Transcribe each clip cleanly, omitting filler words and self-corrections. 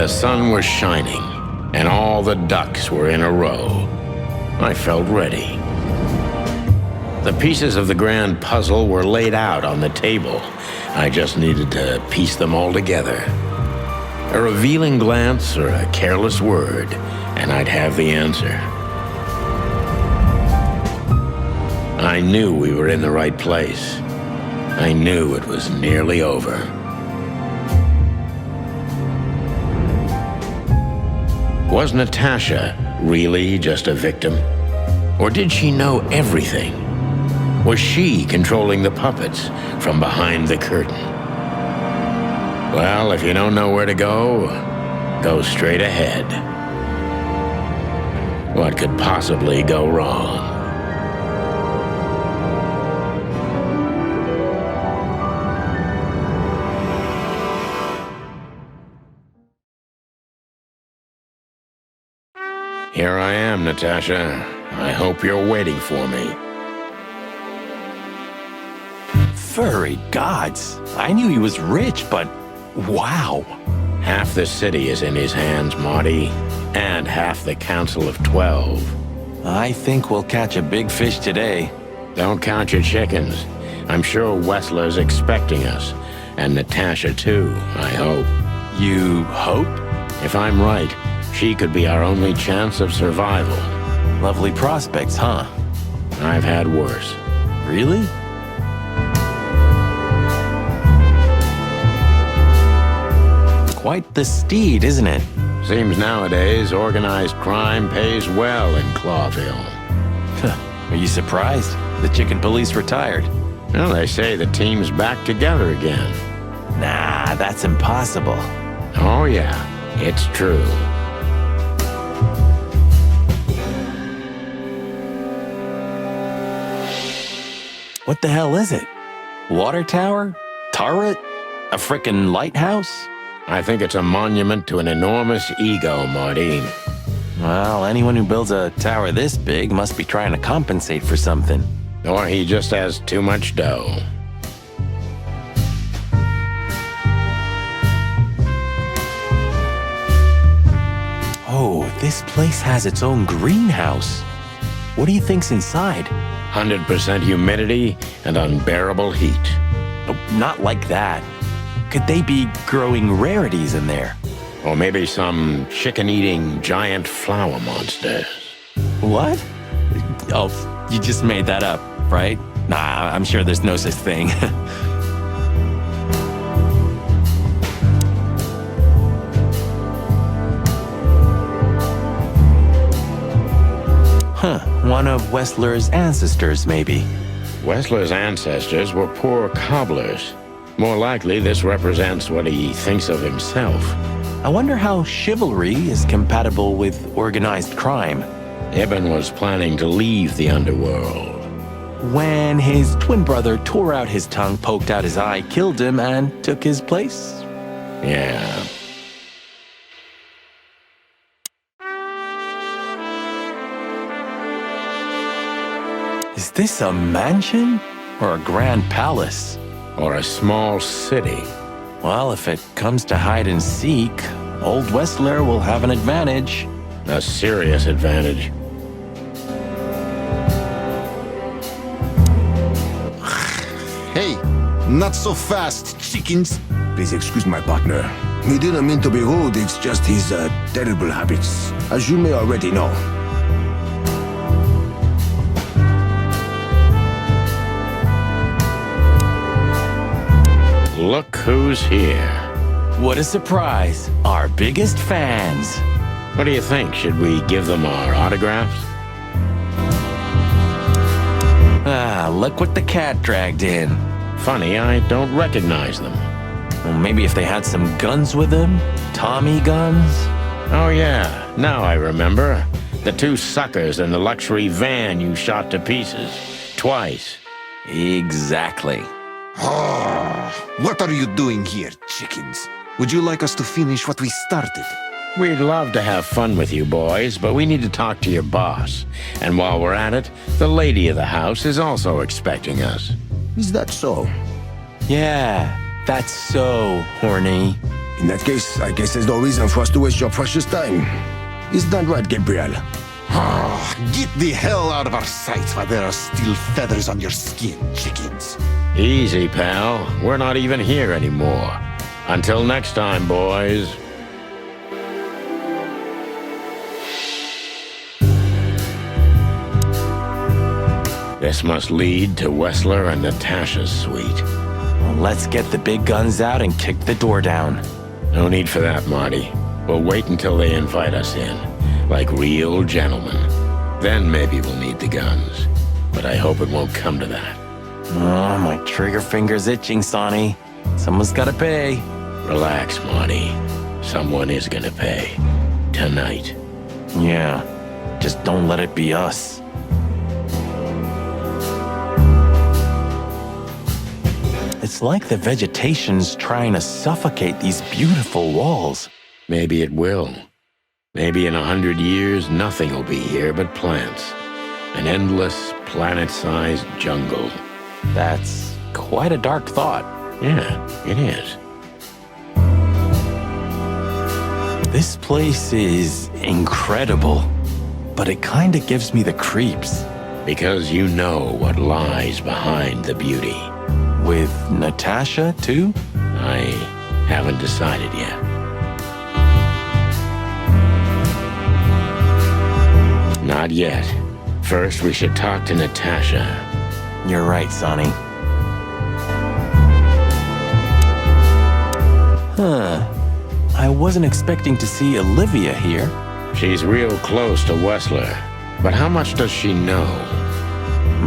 The sun was shining, and all the ducks were in a row. I felt ready. The pieces of the grand puzzle were laid out on the table. I just needed to piece them all together. A revealing glance or a careless word, and I'd have the answer. I knew we were in the right place. I knew it was nearly over. Was Natasha really just a victim? Or did she know everything? Was she controlling the puppets from behind the curtain? Well, if you don't know where to go, go straight ahead. What could possibly go wrong? Here I am, Natasha. I hope you're waiting for me. Furry gods. I knew he was rich, but wow. Half the city is in his hands, Marty, and half the Council of 12. I think we'll catch a big fish today. Don't count your chickens. I'm sure Wessler's expecting us, and Natasha too, I hope. You hope? If I'm right, she could be our only chance of survival. Lovely prospects, huh? I've had worse. Really? Quite the steed, isn't it? Seems nowadays organized crime pays well in Clawville. Are you surprised? The chicken police retired. Well, they say the team's back together again. Nah, that's impossible. Oh yeah, it's true. What the hell is it? Water tower? Turret? A frickin' lighthouse? I think it's a monument to an enormous ego, Marty. Well, anyone who builds a tower this big must be trying to compensate for something. Or he just has too much dough. Oh, this place has its own greenhouse. What do you think's inside? 100% humidity and unbearable heat. Oh, not like that. Could they be growing rarities in there? Or maybe some chicken-eating giant flower monsters. What? Oh, you just made that up, right? Nah, I'm sure there's no such thing. Huh, one of Wessler's ancestors, maybe. Wessler's ancestors were poor cobblers. More likely, this represents what he thinks of himself. I wonder how chivalry is compatible with organized crime. Ibn was planning to leave the underworld. When his twin brother tore out his tongue, poked out his eye, killed him, and took his place? Yeah. Is this a mansion or a grand palace? Or a small city. Well, if it comes to hide and seek, old Wessler will have an advantage. A serious advantage. Hey, not so fast, chickens. Please excuse my partner. He didn't mean to be rude, it's just his terrible habits, as you may already know. Look who's here. What a surprise. Our biggest fans. What do you think? Should we give them our autographs? Ah, look what the cat dragged in. Funny, I don't recognize them. Well, maybe if they had some guns with them? Tommy guns? Oh yeah, now I remember. The two suckers in the luxury van you shot to pieces. Twice. Exactly. What are you doing here, chickens? Would you like us to finish what we started? We'd love to have fun with you boys, but we need to talk to your boss. And while we're at it, the lady of the house is also expecting us. Is that so? Yeah, that's so horny. In that case, I guess there's no reason for us to waste your precious time. Is that right, Gabriel? Get the hell out of our sight while there are still feathers on your skin, chickens. Easy, pal. We're not even here anymore. Until next time, boys. This must lead to Wessler and Natasha's suite. Well, let's get the big guns out and kick the door down. No need for that, Marty. We'll wait until they invite us in, like real gentlemen. Then maybe we'll need the guns. But I hope it won't come to that. Oh, my trigger finger's itching, Sonny. Someone's gotta pay. Relax, Marty. Someone is gonna pay. Tonight. Yeah, just don't let it be us. It's like the vegetation's trying to suffocate these beautiful walls. Maybe it will. Maybe in 100 years, nothing will be here but plants. An endless, planet-sized jungle. That's quite a dark thought. Yeah, it is. This place is incredible, but it kinda gives me the creeps. Because you know what lies behind the beauty. With Natasha, too? I haven't decided yet. Not yet. First, we should talk to Natasha. You're right, Sonny. I wasn't expecting to see Olivia here. She's real close to Wessler. But how much does she know?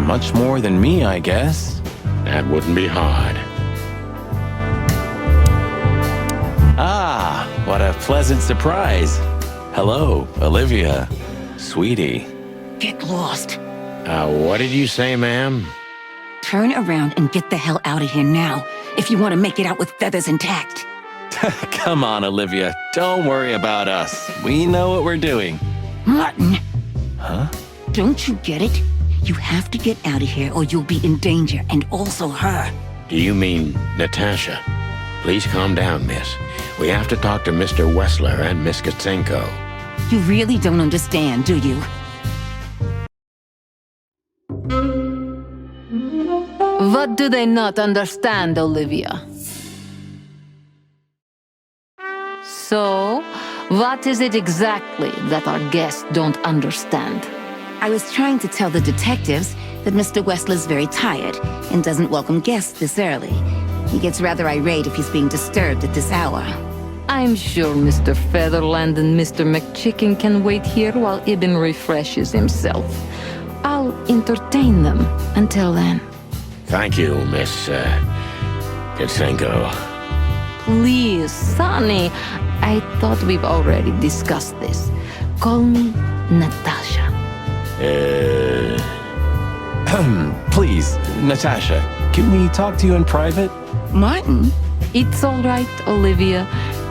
Much more than me, I guess. That wouldn't be hard. Ah, what a pleasant surprise. Hello, Olivia. Sweetie. Get lost. What did you say, ma'am? Turn around and get the hell out of here now, if you want to make it out with feathers intact. Come on, Olivia. Don't worry about us. We know what we're doing. Martin! Huh? Don't you get it? You have to get out of here or you'll be in danger, and also her. Do you mean Natasha? Please calm down, miss. We have to talk to Mr. Wessler and Miss Katsenko. You really don't understand, do you? What do they not understand, Olivia? So, what is it exactly that our guests don't understand? I was trying to tell the detectives that Mr. Wessler's very tired and doesn't welcome guests this early. He gets rather irate if he's being disturbed at this hour. I'm sure Mr. Featherland and Mr. McChicken can wait here while Ibn refreshes himself. I'll entertain them until then. Thank you, Miss Katsenko. Please, Sonny, I thought we've already discussed this. Call me Natasha. Please, Natasha, can we talk to you in private? Martin? It's all right, Olivia.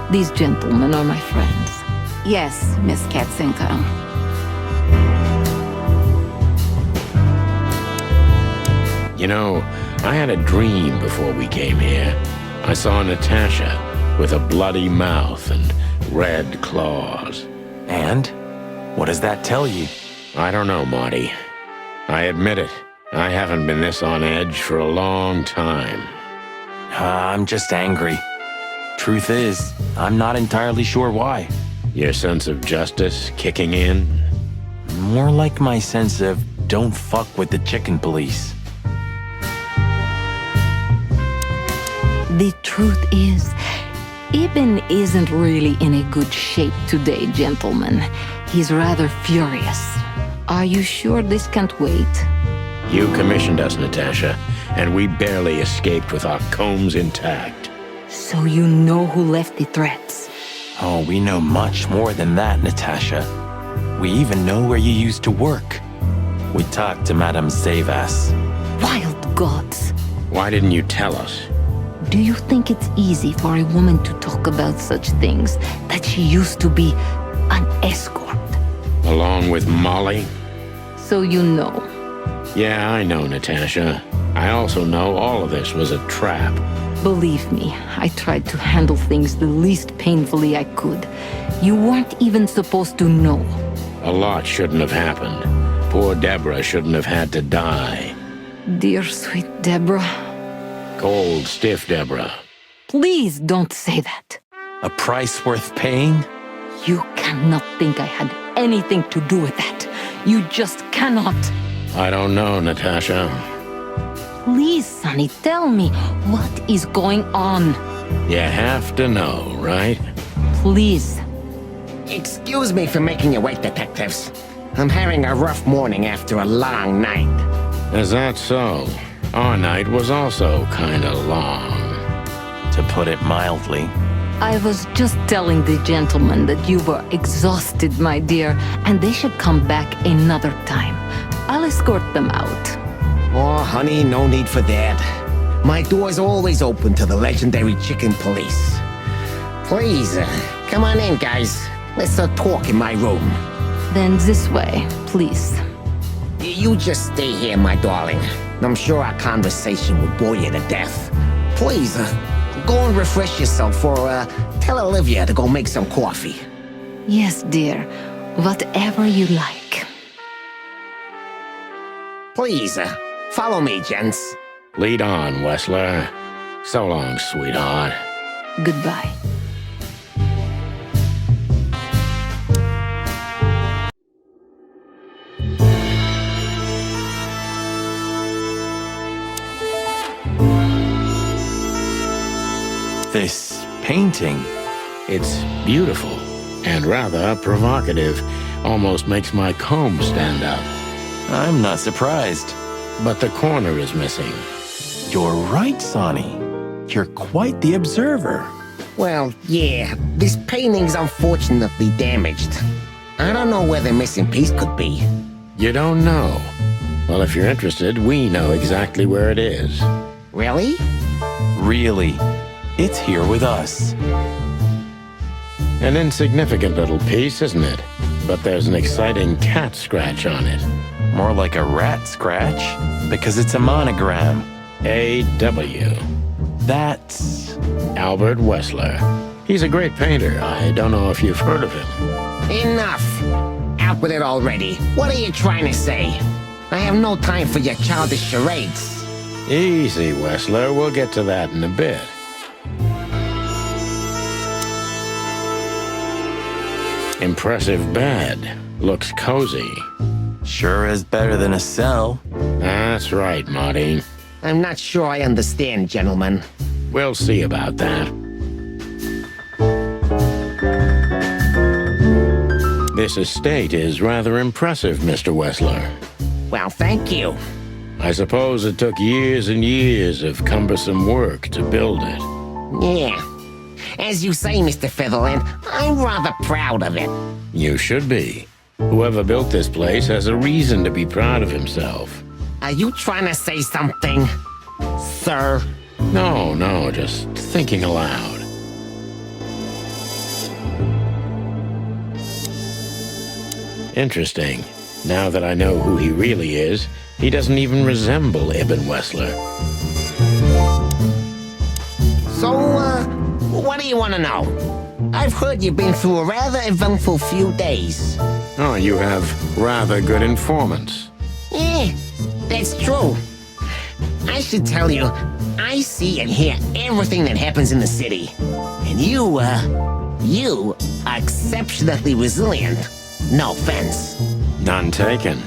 These gentlemen are my friends. Yes, Miss Katsenko. You know, I had a dream before we came here. I saw Natasha with a bloody mouth and red claws. And? What does that tell you? I don't know, Marty. I admit it. I haven't been this on edge for a long time. I'm just angry. Truth is, I'm not entirely sure why. Your sense of justice kicking in? More like my sense of don't fuck with the chicken police. The truth is, Ibn isn't really in a good shape today, gentlemen. He's rather furious. Are you sure this can't wait? You commissioned us, Natasha, and we barely escaped with our combs intact. So you know who left the threats? Oh, we know much more than that, Natasha. We even know where you used to work. We talked to Madame Savas. Wild gods! Why didn't you tell us? Do you think it's easy for a woman to talk about such things, that she used to be an escort? Along with Molly? So you know. Yeah, I know, Natasha. I also know all of this was a trap. Believe me, I tried to handle things the least painfully I could. You weren't even supposed to know. A lot shouldn't have happened. Poor Deborah shouldn't have had to die. Dear sweet Deborah. Cold, stiff Deborah. Please don't say that. A price worth paying? You cannot think I had anything to do with that. You just cannot. I don't know, Natasha. Please, Sonny, tell me, what is going on? You have to know, right? Please. Excuse me for making you wait, detectives. I'm having a rough morning after a long night. Is that so? Our night was also kinda long. To put it mildly. I was just telling the gentlemen that you were exhausted, my dear, and they should come back another time. I'll escort them out. Oh, honey, no need for that. My door's always open to the legendary Chicken Police. Please, come on in, guys. Let's talk in my room. Then this way, please. You just stay here, my darling. I'm sure our conversation will bore you to death. Please, go and refresh yourself or tell Olivia to go make some coffee. Yes, dear. Whatever you like. Please, follow me, gents. Lead on, Wessler. So long, sweetheart. Goodbye. This painting. It's beautiful and rather provocative. Almost makes my comb stand up. I'm not surprised. But the corner is missing. You're right, Sonny. You're quite the observer. Well, yeah, this painting's unfortunately damaged. I don't know where the missing piece could be. You don't know? Well, if you're interested, we know exactly where it is. Really? Really. It's here with us. An insignificant little piece, isn't it? But there's an exciting cat scratch on it. More like a rat scratch, because it's a monogram. A.W. That's... Albert Wessler. He's a great painter. I don't know if you've heard of him. Enough! Out with it already. What are you trying to say? I have no time for your childish charades. Easy, Wessler. We'll get to that in a bit. Impressive bed. Looks cozy. Sure is better than a cell. That's right, Marty. I'm not sure I understand, gentlemen. We'll see about that. This estate is rather impressive, Mr. Wessler. Well, thank you. I suppose it took years and years of cumbersome work to build it. Yeah. As you say, Mr. Featherland, I'm rather proud of it. You should be. Whoever built this place has a reason to be proud of himself. Are you trying to say something, sir? No, just thinking aloud. Interesting. Now that I know who he really is, he doesn't even resemble Ibn Wessler. So, what do you want to know? I've heard you've been through a rather eventful few days. Oh, you have rather good informants. Yeah, that's true. I should tell you, I see and hear everything that happens in the city. And you are exceptionally resilient. No offense. None taken.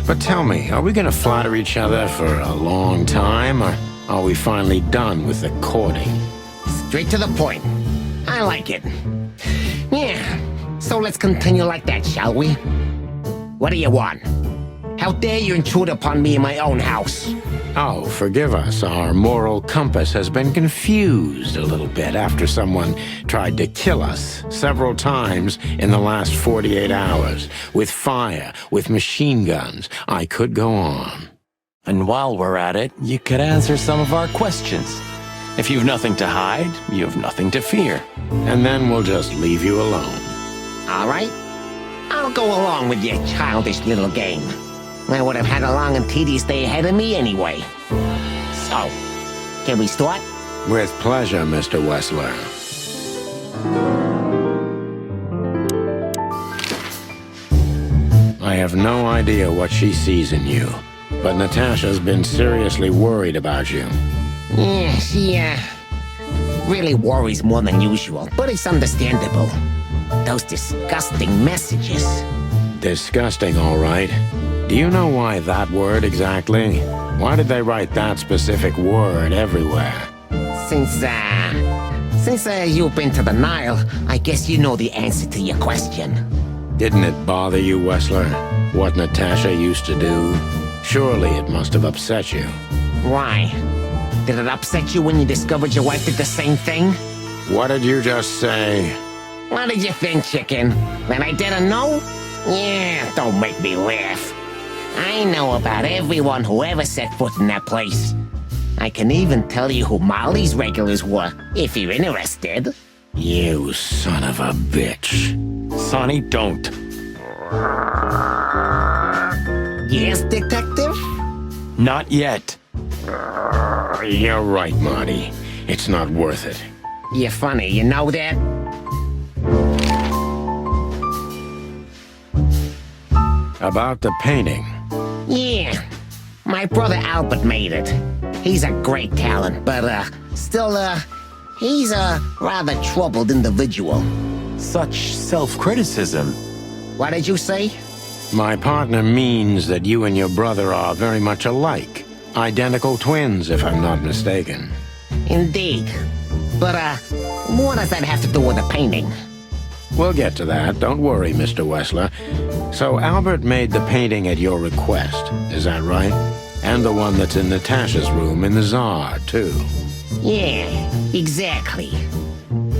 But tell me, are we going to flatter each other for a long time, or are we finally done with the courting? Straight to the point. I like it. Yeah, so let's continue like that, shall we? What do you want? How dare you intrude upon me in my own house? Oh, forgive us. Our moral compass has been confused a little bit after someone tried to kill us several times in the last 48 hours. With fire, with machine guns. I could go on. And while we're at it, you could answer some of our questions. If you've nothing to hide, you have nothing to fear. And then we'll just leave you alone. All right. I'll go along with your childish little game. I would have had a long and tedious day ahead of me anyway. So, can we start? With pleasure, Mr. Wessler. I have no idea what she sees in you, but Natasha's been seriously worried about you. Yeah, she, really worries more than usual, but it's understandable. Those disgusting messages. Disgusting, all right. Do you know why that word exactly? Why did they write that specific word everywhere? Since you've been to the Nile, I guess you know the answer to your question. Didn't it bother you, Wessler, what Natasha used to do? Surely it must have upset you. Why? Did it upset you when you discovered your wife did the same thing? What did you just say? What did you think, chicken? That I didn't know? Yeah, don't make me laugh. I know about everyone who ever set foot in that place. I can even tell you who Molly's regulars were, if you're interested. You son of a bitch. Sonny, don't. Yes, detective? Not yet. You're right, Marty. It's not worth it. You're funny, you know that? About the painting. Yeah. My brother Albert made it. He's a great talent, but, still, he's a rather troubled individual. Such self-criticism. What did you say? My partner means that you and your brother are very much alike. Identical twins, if I'm not mistaken. Indeed. But, what does that have to do with the painting? We'll get to that. Don't worry, Mr. Wessler. So Albert made the painting at your request, is that right? And the one that's in Natasha's room in the Tsar, too. Yeah, exactly.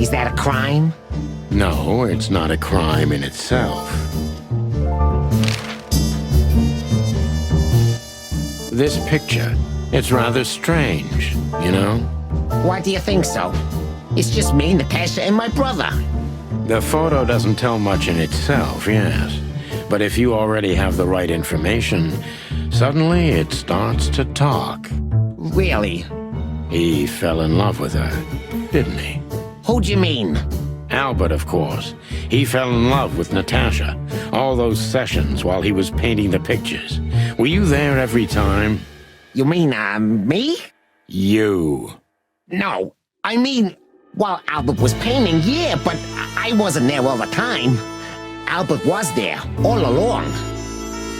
Is that a crime? No, it's not a crime in itself. This picture, it's rather strange, you know? Why do you think so? It's just me, Natasha, and my brother. The photo doesn't tell much in itself, yes. But if you already have the right information, suddenly it starts to talk. Really? He fell in love with her, didn't he? Who'd you mean? Albert, of course. He fell in love with Natasha. All those sessions while he was painting the pictures. Were you there every time? You mean, me? You. No, I mean, while Albert was painting, yeah, but I wasn't there all the time. Albert was there, all along.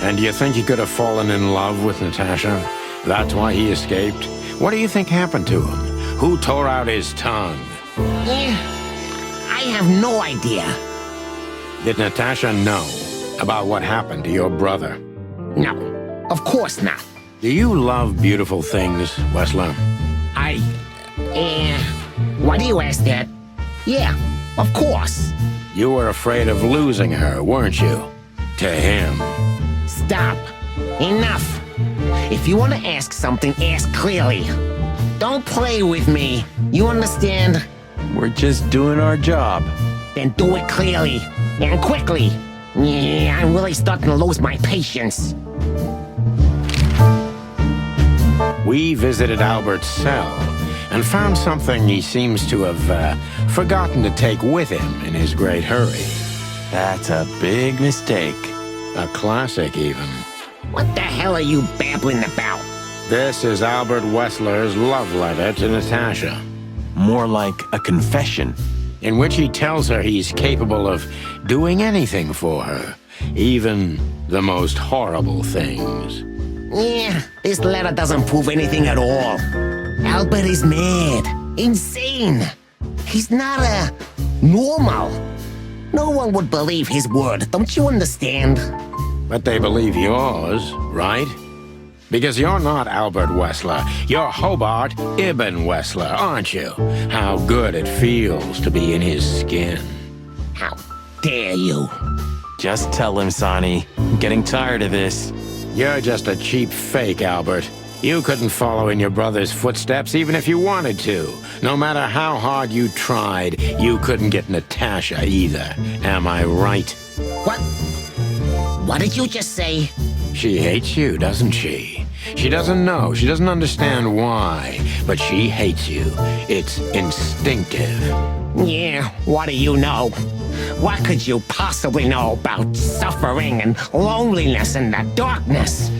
And do you think he could have fallen in love with Natasha? That's why he escaped? What do you think happened to him? Who tore out his tongue? I have no idea. Did Natasha know about what happened to your brother? No, of course not. Do you love beautiful things, Wessler? Why do you ask that? Yeah, of course. You were afraid of losing her, weren't you? To him. Stop. Enough. If you want to ask something, ask clearly. Don't play with me. You understand? We're just doing our job. Then do it clearly. And quickly. Yeah, I'm really starting to lose my patience. We visited Albert's cell and found something he seems to have forgotten to take with him in his great hurry. That's a big mistake. A classic, even. What the hell are you babbling about? This is Albert Wessler's love letter to Natasha, More like a confession. in which he tells her he's capable of doing anything for her, even the most horrible things. Yeah, this letter doesn't prove anything at all. Albert is mad. Insane. He's not, normal. No one would believe his word, don't you understand? But they believe yours, right? Because you're not Albert Wessler. You're Hobart Ibn Wessler, aren't you? How good it feels to be in his skin. How dare you? Just tell him, Sonny. I'm getting tired of this. You're just a cheap fake, Albert. You couldn't follow in your brother's footsteps even if you wanted to. No matter how hard you tried, you couldn't get Natasha either. Am I right? What? What did you just say? She hates you, doesn't she? She doesn't know. She doesn't understand why. But she hates you. It's instinctive. Yeah, what do you know? What could you possibly know about suffering and loneliness and the darkness?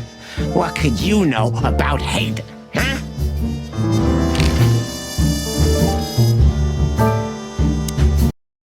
What could you know about hate, huh?